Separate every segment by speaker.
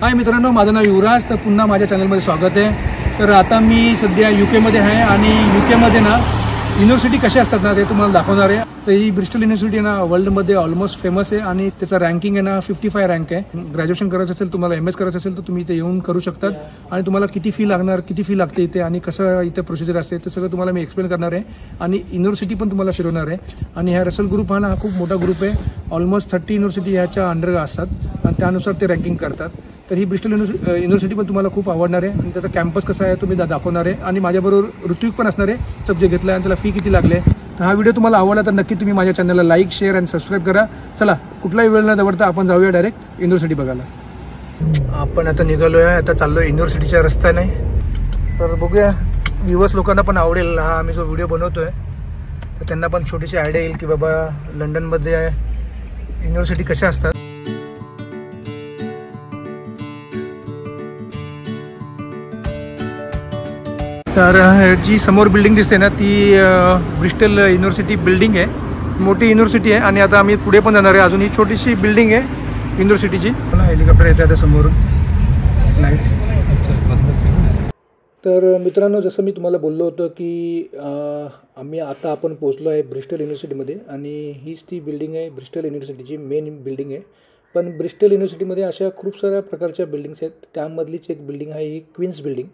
Speaker 1: हाय मित्रांनो, माझं नाव युवराज. तर पुन्हा माझ्या चॅनलमध्ये स्वागत आहे. तर आता मी सध्या UK मध्ये आहे आणि UK मध्ये ना युनिव्हर्सिटी कशा असतात ना ते तुम्हाला दाखवणार आहे. तर ही ब्रिस्टल युनिव्हर्सिटी ना वर्ल्डमध्ये ऑलमोस्ट फेमस आहे आणि त्याचा रँकिंग आहे ना 55 रँक आहे. ग्रॅज्युएशन करायचं असेल, तुम्हाला MS करायचं असेल तर तुम्ही इथे येऊन करू शकतात. आणि तुम्हाला किती फी लागणार, किती फी लागते इथे आणि कसं इथे प्रोसिजर असते ते सगळं तुम्हाला मी एक्सप्लेन करणार आहे. आणि युनिव्हर्सिटी पण तुम्हाला फिरवणार आहे. आणि ह्या रसल ग्रुप हा खूप मोठा ग्रुप आहे. ऑलमोस्ट 30 युनिव्हर्सिटी ह्याच्या अंडर असतात आणि त्यानुसार ते रँकिंग करतात. तर ही ब्रिस्टल युनिव्हर्सिटी पण तुम्हाला खूप आवडणार आहे आणि त्याचा कॅम्पस कसा आहे तुम्ही दाखवणार आहे. आणि माझ्याबरोबर ऋत्विक पण असणार आहे, सब्जेक्ट घेतला आणि त्याला फी किती लागले. तर हा व्हिडिओ तुम्हाला आवडला तर नक्की तुम्ही माझ्या चॅनलला लाईक, शेअर आणि सबस्क्राईब करा. चला, कुठलाही वेळ न दवडता आपण जाऊया डायरेक्ट युनिव्हर्सिटी बघायला. आपण आता निघालो आहे, आता चाललो युनिव्हर्सिटीच्या रस्त्याने. तर बघूया व्ह्यूअर्स लोकांना पण आवडेल हा आम्ही जो व्हिडिओ बनवतो आहे. तर त्यांना पण छोटीशी आयडिया येईल की बाबा लंडनमध्ये युनिव्हर्सिटी कशा असतात. तर जी समोर बिल्डिंग दिसते ना ती ब्रिस्टल युनिव्हर्सिटी बिल्डिंग आहे. मोठी युनिव्हर्सिटी आहे आणि आता आम्ही पुढे पण जाणार आहे. अजून ही छोटीशी बिल्डिंग आहे युनिव्हर्सिटीची. हेलिकॉप्टर येतं आता समोरून लाईट. तर मित्रांनो, जसं मी तुम्हाला बोललो होतं की आपण पोचलो आहे ब्रिस्टल युनिव्हर्सिटीमध्ये आणि हीच ती बिल्डिंग आहे ब्रिस्टल युनिव्हर्सिटीची मेन बिल्डिंग आहे. पण ब्रिस्टल युनिव्हर्सिटीमध्ये अशा खूप साऱ्या प्रकारच्या बिल्डिंग्स आहेत. त्यामधलीच एक बिल्डिंग आहे ही क्वीन्स बिल्डिंग.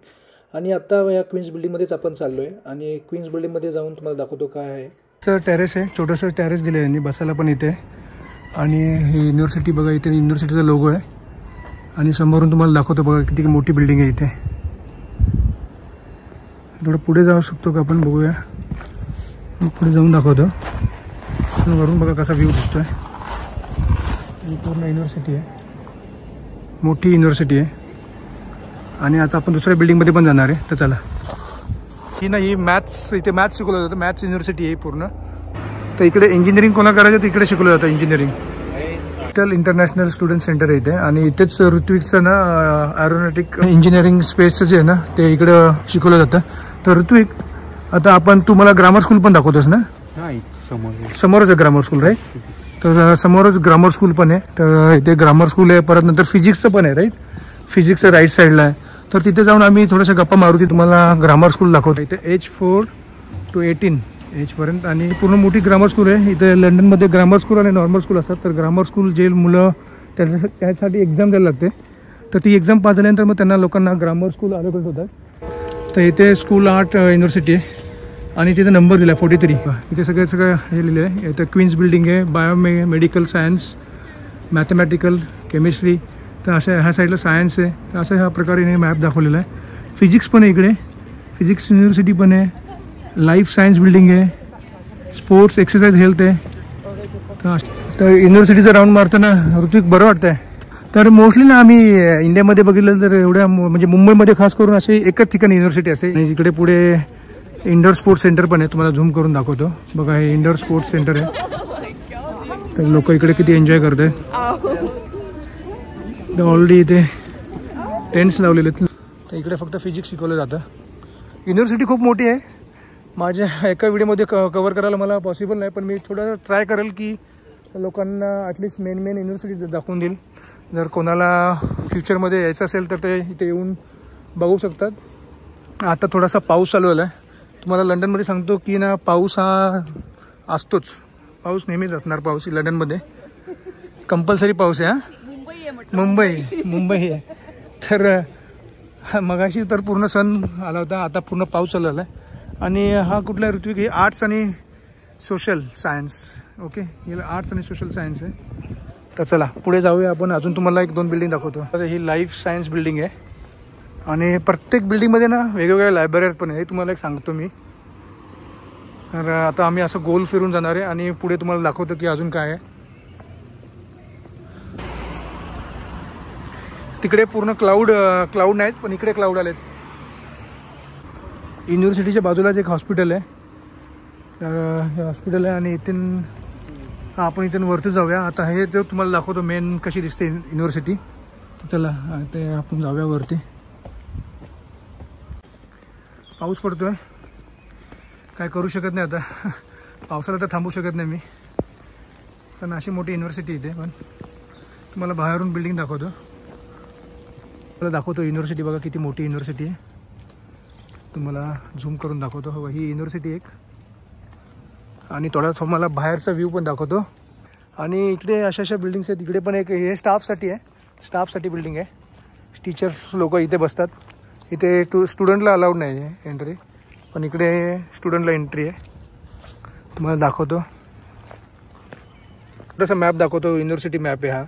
Speaker 1: आणि आता या क्वीन्स बिल्डिंगमध्येच आपण चाललो आहे आणि क्वीन्स बिल्डिंगमध्ये जाऊन तुम्हाला दाखवतो काय आहे. तर टेरेस आहे, छोटंसं टेरेस दिलं आहे यांनी बसायला पण इथे. आणि ही युनिव्हर्सिटी बघा, इथे युनिव्हर्सिटीचा लोगो आहे. आणि समोरून तुम्हाला दाखवतो बघा किती मोठी बिल्डिंग आहे इथे. थोडं पुढे जाऊ शकतो का आपण, बघूया. पुढे जाऊन दाखवतो. वरून बघा कसा व्ह्यू दिसतोय. ही पूर्ण युनिव्हर्सिटी आहे, मोठी युनिव्हर्सिटी आहे. आणि आता आपण दुसऱ्या बिल्डिंगमध्ये पण जाणार आहे. तर चला. ही मॅथ्स, इथे मॅथ्स शिकवलं जातं. मॅथ्स युनिव्हर्सिटी आहे पूर्ण. तर इकडे इंजिनिअरिंग कोणा करायचं तर इकडे शिकवलं जातं इंजिनिअरिंग. इंटरनॅशनल स्टुडंट सेंटर आहे इथे. आणि इथेच ऋत्विकचं ना एरोनॉटिक इंजिनिअरिंग स्पेसचं जे आहे ना ते इकडं शिकवलं जातं. तर ऋत्विक, आता तुम्हाला ग्रामर स्कूल पण दाखवतोस ना? समोरच आहे ग्रामर स्कूल, राईट? तर समोरच ग्रामर स्कूल पण आहे. तर इथे ग्रामर स्कूल आहे. परत नंतर फिजिक्सचं पण आहे, राईट? फिजिक्सचं राईट साईडला आहे. तर तिथे जाऊन आम्ही थोड्याशा गप्पा मारुती तुम्हाला ग्रामर स्कूल दाखवतो. इथे age 4 to 18 एजपर्यंत. आणि पूर्ण मोठी ग्रामर स्कूल आहे. इथे लंडनमध्ये ग्रामर स्कूल आणि नॉर्मल स्कूल असतात. तर ग्रामर स्कूल जे मुलं त्यासाठी एक्झाम द्यायला लागते. तर ती एक्झाम पास झाल्यानंतर मग त्यांना लोकांना ग्रामर स्कूल अलॉकेट होतात. तर इथे स्कूल आर्ट युनिव्हर्सिटी आहे आणि तिथे नंबर दिला 43. इथे सगळं हे लिहिलं आहे. इथे क्वीन्स बिल्डिंग आहे, मेडिकल सायन्स, मॅथमॅटिकल, केमिस्ट्री. तर अशा ह्या साईडला सायन्स आहे. तर अशा ह्या प्रकारे मॅप दाखवलेला आहे. फिजिक्स पण आहे इकडे, फिजिक्स युनिव्हर्सिटी पण आहे. लाईफ सायन्स बिल्डिंग आहे, स्पोर्ट्स, एक्सरसाइज, हेल्थ आहे. तर युनिव्हर्सिटीचा राऊंड मारताना ऋत्विक बरं वाटतं आहे. तर मोस्टली ना आम्ही इंडियामध्ये बघितलं तर एवढ्या म्हणजे मुंबईमध्ये खास करून असे एकच ठिकाणी युनिव्हर्सिटी असते. आणि इकडे पुढे इंडोर स्पोर्ट्स सेंटर पण आहे. तुम्हाला झूम करून दाखवतो बघा, हे इंडोर स्पोर्ट्स सेंटर आहे. तर लोक इकडे किती एन्जॉय करत आहेत. ऑलरेडी इथे टेंट्स लावलेले आहेत. तर इकडे फक्त फिजिक्स शिकवलं जातं. युनिव्हर्सिटी खूप मोठी आहे. माझ्या एका व्हिडिओमध्ये कवर करायला मला पॉसिबल नाही, पण मी थोडं ट्राय करेल की लोकांना ॲटलिस्ट मेन युनिव्हर्सिटी दाखवून देईल. जर कोणाला फ्युचरमध्ये यायचं असेल तर ते इथे येऊन बघू शकतात. आता थोडासा पाऊस चालू झाला आहे. तुम्हाला लंडनमध्ये सांगतो की ना पाऊस हा असतोच. पाऊस नेहमीच असणार. पाऊस लंडनमध्ये कंपल्सरी पाऊस आहे. मुंबई आहे. तर मगाशी तर पूर्ण सण आला होता, आता पूर्ण पाऊस चालू झाला आहे. आणि हा कुठला ऋत्विक, हे आर्ट्स आणि सोशल सायन्स. ओके, हे आर्ट्स आणि सोशल सायन्स आहे. तर चला पुढे जाऊया आपण. अजून तुम्हाला 1-2 बिल्डिंग दाखवतो. तर ही लाईफ सायन्स बिल्डिंग आहे. आणि प्रत्येक बिल्डिंगमध्ये ना वेगवेगळ्या लायब्ररीज पण आहे. हे तुम्हाला एक सांगतो मी. तर आता आम्ही असं गोल फिरून जाणार आहे आणि पुढे तुम्हाला दाखवतो की अजून काय आहे. तिकडे पूर्ण क्लाउड नाहीत, पण इकडे क्लाउड आलेत. युनिव्हर्सिटीच्या बाजूलाच एक हॉस्पिटल आहे. हे हॉस्पिटल आहे आणि इथून आपण इथून वरती जाऊया. आता हे जो तुम्हाला दाखवतो मेन कशी दिसते युनिव्हर्सिटी. तर चला ते आपण जाऊया वरती. पाऊस पडतोय, काय करू शकत नाही आता. पावसाला तर थांबू शकत नाही मी. पण अशी मोठी युनिव्हर्सिटी इथे. पण तुम्हाला बाहेरून बिल्डिंग दाखवतो. मला दाखवतो युनिव्हर्सिटी, बघा किती मोठी युनिव्हर्सिटी आहे. तुम्हाला झूम करून दाखवतो. हो, ही युनिव्हर्सिटी एक, आणि थोडा तुम्हाला बाहेरचा व्ह्यू पण दाखवतो. आणि इकडे अशा बिल्डिंग्स आहेत. इकडे पण एक हे स्टाफसाठी आहे, स्टाफसाठी बिल्डिंग आहे. टीचर्स लोक इथे बसतात. इथे स्टुडंटला अलाउड नाही आहे एंट्री, पण इकडे स्टुडंटला एंट्री आहे. तुम्हाला दाखवतो, थोडासा मॅप दाखवतो. युनिव्हर्सिटी मॅप आहे हा.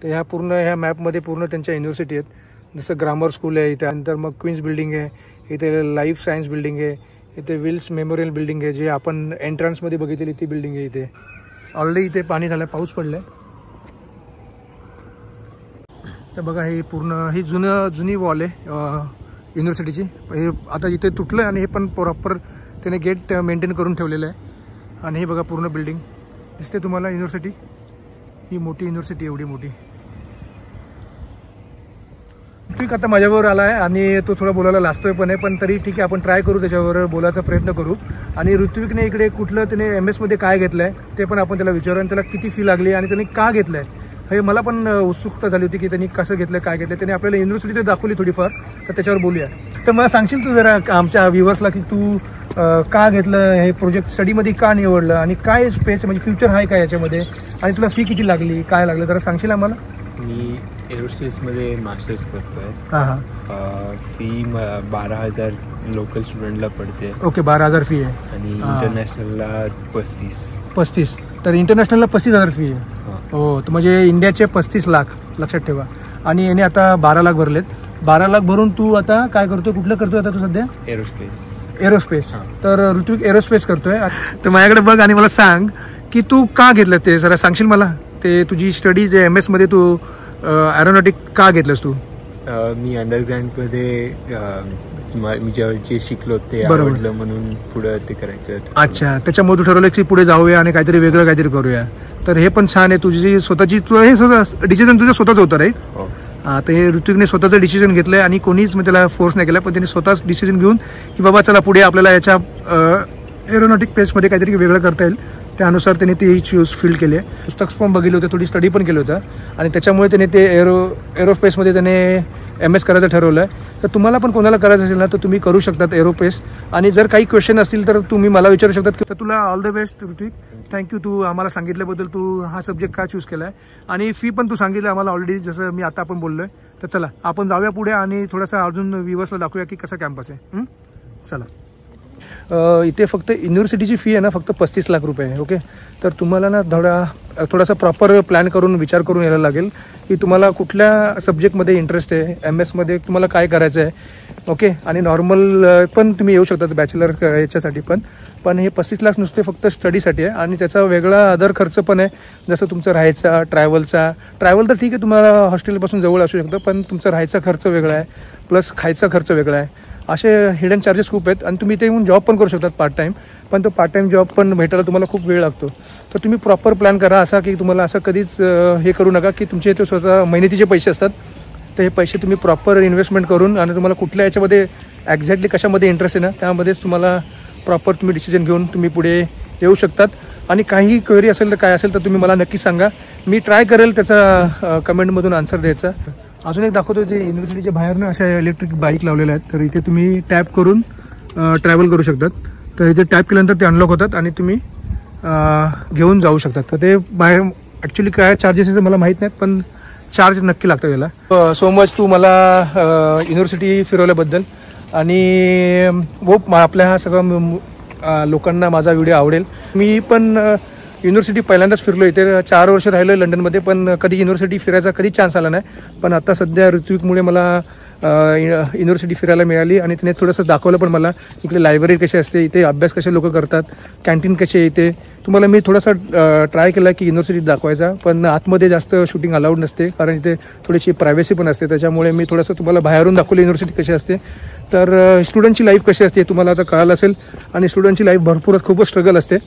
Speaker 1: तर ह्या पूर्ण ह्या मॅपमध्ये पूर्ण त्यांच्या युनिव्हर्सिटी आहेत. जसं ग्रामर स्कूल आहे, त्यानंतर मग क्वीन्स बिल्डिंग आहे, इथे लाईफ सायन्स बिल्डिंग आहे, इथे विल्स मेमोरियल बिल्डिंग आहे, जे आपण एंट्रन्समध्ये बघितली ती बिल्डिंग आहे. इथे ऑलरेडी इथे पाणी झालं, पाऊस पडलाय. तर बघा हे पूर्ण ही जुनी वॉल आहे युनिव्हर्सिटीची. हे आता इथे तुटलं आणि हे पण प्रॉपर त्याने गेट मेंटेन करून ठेवलेलं आहे. आणि हे बघा पूर्ण बिल्डिंग दिसते तुम्हाला युनिव्हर्सिटी. ही मोठी युनिव्हर्सिटी, एवढी मोठी. ऋत्विक आता माझ्याबरोबर आला आहे आणि तो थोडा बोलायला लाजतोय पण आहे, पण तरी ठीक आहे, आपण ट्राय करू, त्याच्याबरोबर बोलायचा प्रयत्न करू. आणि ऋत्विकने इकडे कुठलं त्याने MS मध्ये काय घेतलं आहे ते पण आपण त्याला विचारू, आणि त्याला किती फी लागली आणि त्याने का घेतलं आहे हे मला पण उत्सुकता झाली होती की त्यांनी कसं घेतलं, काय घेतलं. त्याने आपल्याला युनिव्हर्सिटी तर दाखवली थोडीफार, तर त्याच्यावर बोलूया. तर मला सांगशील तू जरा आमच्या व्ह्युअर्सला की तू का घेतलं हे प्रोजेक्ट, स्टडीमध्ये का निवडलं आणि काय स्पेस म्हणजे फ्युचर आहे का याच्यामध्ये, आणि तुला फी किती लागली, काय लागलं जरा सांगशील आम्हाला.
Speaker 2: मी एरोस्पेसमध्ये मास्टर्स करतो आहे.
Speaker 1: हां.
Speaker 2: फी 12,000 लोकल स्टुडंटला पडते.
Speaker 1: ओके, 12,000 फी आहे.
Speaker 2: आणि इंटरनॅशनलला 35.
Speaker 1: तर इंटरनॅशनलला 35,000 फी आहे. हो, तर म्हणजे इंडियाचे 35 लाख लक्षात ठेवा. आणि याने आता 12 लाख भरलेत. 12 लाख भरून तू आता काय करतोय, कुठलं करतोय आता तू सध्या? एरोस्पेस. तर ऋत्विक एरोस्पेस करतोय. तर माझ्याकडे बघ आणि मला सांग की तू का घेतलं ते जरा सांगशील मला. ते तुझी स्टडी जे MS मध्ये तू एरोनॉटिक का घेतलंस तू?
Speaker 2: मी अंडरग्रॅडमध्ये मी जे शिकलो ते आवडलं म्हणून पुढे ते करायचं.
Speaker 1: अच्छा, त्याच्यामुळे तू ठरवलं की पुढे जाऊया आणि काहीतरी वेगळं काहीतरी करूया. तर हे पण छान आहे. तुझी स्वतःची हे डिसिजन तुझं स्वतःच होतं, राईट? तर हे ऋत्विकने स्वतःचं डिसिजन घेतलंय आणि कोणीच मग त्याला फोर्स नाही केला, पण त्यांनी स्वतःच डिसिजन घेऊन की बाबा चला पुढे आपल्याला याच्या एरोनॉटिक पेसमध्ये काहीतरी वेगळं करता येईल, त्यानुसार त्याने ती चूज फील्ड केली आहे. पुस्तक पण बघितलं होतं, थोडी स्टडी पण केलं होतं, आणि त्याच्यामुळे त्याने ते एरोस्पेसमध्ये त्याने MS करायचं ठरवलं आहे. तर तुम्हाला पण कोणाला करायचं असेल ना तर तुम्ही करू शकतात एरोस्पेस. आणि जर काही क्वेश्चन असतील तर तुम्ही मला विचारू शकतात. तर तुला all the best Ritwik. Thank you तू आम्हाला सांगितल्याबद्दल, तू हा सब्जेक्ट का चूज केला आहे, आणि फी पण तू सांगितलं आम्हाला ऑलरेडी, जसं मी आता आपण बोललो आहे. तर चला आपण जाऊया पुढे आणि थोडासा अजून व्ह्युअर्सला दाखवूया की कसा कॅम्पस आहे. चला. इथे फक्त युनिव्हर्सिटीची फी आहे ना फक्त 35 लाख रुपये आहे. ओके, तर तुम्हाला ना थोडासा प्रॉपर प्लॅन करून विचार करून यायला लागेल की तुम्हाला कुठल्या सब्जेक्टमध्ये इंटरेस्ट आहे, MS मध्ये तुम्हाला काय करायचं आहे. ओके, आणि नॉर्मल पण तुम्ही येऊ शकता बॅचलर याच्यासाठी पण हे 35 लाख नुसते फक्त स्टडीसाठी आहे. आणि त्याचा वेगळा अदर खर्च पण आहे, जसं तुमचं राहायचा, ट्रॅव्हल तर ठीक आहे, तुम्हाला हॉस्टेलपासून जवळ असू शकतं, पण तुमचा राहायचा खर्च वेगळा आहे, प्लस खायचा खर्च वेगळा आहे. असे हिडन चार्जेस खूप आहेत. आणि तुम्ही इथे येऊन जॉब पण करू शकतात पार्ट टाईम, पण तो पार्ट टाईम जॉब पण भेटायला तुम्हाला खूप वेळ लागतो. तर तुम्ही प्रॉपर प्लॅन करा असा की तुम्हाला असं कधीच हे करू नका की तुमचे इथे स्वतः मेहनतीचे पैसे असतात, तर हे पैसे तुम्ही प्रॉपर इन्व्हेस्टमेंट करून, आणि तुम्हाला कुठल्या याच्यामध्ये एक्झॅक्टली कशामध्ये इंटरेस्ट आहे ना त्यामध्येच तुम्हाला प्रॉपर तुम्ही डिसिजन घेऊन तुम्ही पुढे येऊ शकतात. आणि काही क्वेरी असेल तर काय असेल तर तुम्ही मला नक्की सांगा, मी ट्राय करेल त्याचा कमेंटमधून आन्सर द्यायचा. अजून एक दाखवतो, ते युनिव्हर्सिटीच्या बाहेर ना अशा इलेक्ट्रिक बाईक लावलेल्या आहेत. तर इथे तुम्ही टॅप करून ट्रॅव्हल करू शकतात. तर इथे टॅप केल्यानंतर ते अनलॉक होतात आणि तुम्ही घेऊन जाऊ शकतात. तर ते बाहेर ॲक्च्युली काय चार्जेस आहे मला माहीत नाहीत, पण चार्ज नक्की लागतं त्याला. सो मच तू मला युनिव्हर्सिटी फिरवल्याबद्दल, आणि होप आपल्या हा सगळं लोकांना माझा व्हिडिओ आवडेल. मी पण युनिव्हर्सिटी पहिल्यांदाच फिरलो. इथे 4 वर्ष राहिलो लंडनमध्ये, पण कधी युनिव्हर्सिटी फिरायचा कधी चान्स आला नाही. पण आता सध्या ऋत्विकमुळे मला युनिव्हर्सिटी फिरायला मिळाली, आणि तिने थोडंसं दाखवलं पण मला इकडे लायब्ररी कशी असते, इथे अभ्यास कसे लोक करतात, कॅन्टीन कशी आहे इथे. तुम्हाला मी थोडासा ट्राय केला की युनिव्हर्सिटी दाखवायचा, पण आतमध्ये जास्त शूटिंग अलाउड नसते कारण इथे थोडीशी प्रायव्हसी पण असते. त्याच्यामुळे मी थोडंसं तुम्हाला बाहेरून दाखवलं युनिव्हर्सिटी कशी असते. तर स्टुडंटची लाईफ कशी असते तुम्हाला आता कळालं असेल, आणि स्टुडंटची लाईफ खूपच स्ट्रगल असते,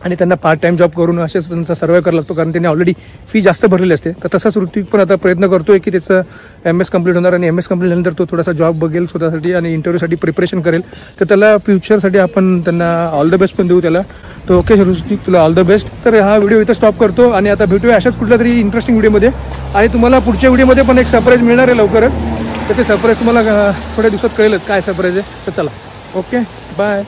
Speaker 1: आणि त्यांना पार्ट टाईम जॉब करून असेच त्यांचा सर्वाइव्ह करायला लागतो कारण त्यांनी ऑलरेडी फी जास्त भरलेली असते. तर तसाच ऋत्विक पण आता प्रयत्न करतोय की त्याचं MS कंप्लीट होणार, आणि MS कंप्लीट झाल्यानंतर तो थोडासा जॉब बघेल स्वतःसाठी आणि इंटरव्ह्यूसाठी प्रिपरेशन करेल. तर त्याला फ्युचरसाठी आपण त्यांना ऑल द बेस्ट पण देऊ त्याला. तर ओके ऋत्विक, तुला ऑल द बेस्ट. तर हा व्हिडिओ इथं स्टॉप करतो, आणि आता भेटूया अशाच कुठल्या तरी इंटरेस्टिंग व्हिडिओमध्ये, आणि तुम्हाला पुढच्या व्हिडिओमध्ये पण एक सरप्राईज मिळणार आहे लवकरच. तर ते सरप्राईज तुम्हाला थोड्या दिवसात कळेलच काय सरप्राईज आहे. तर चला, ओके बाय.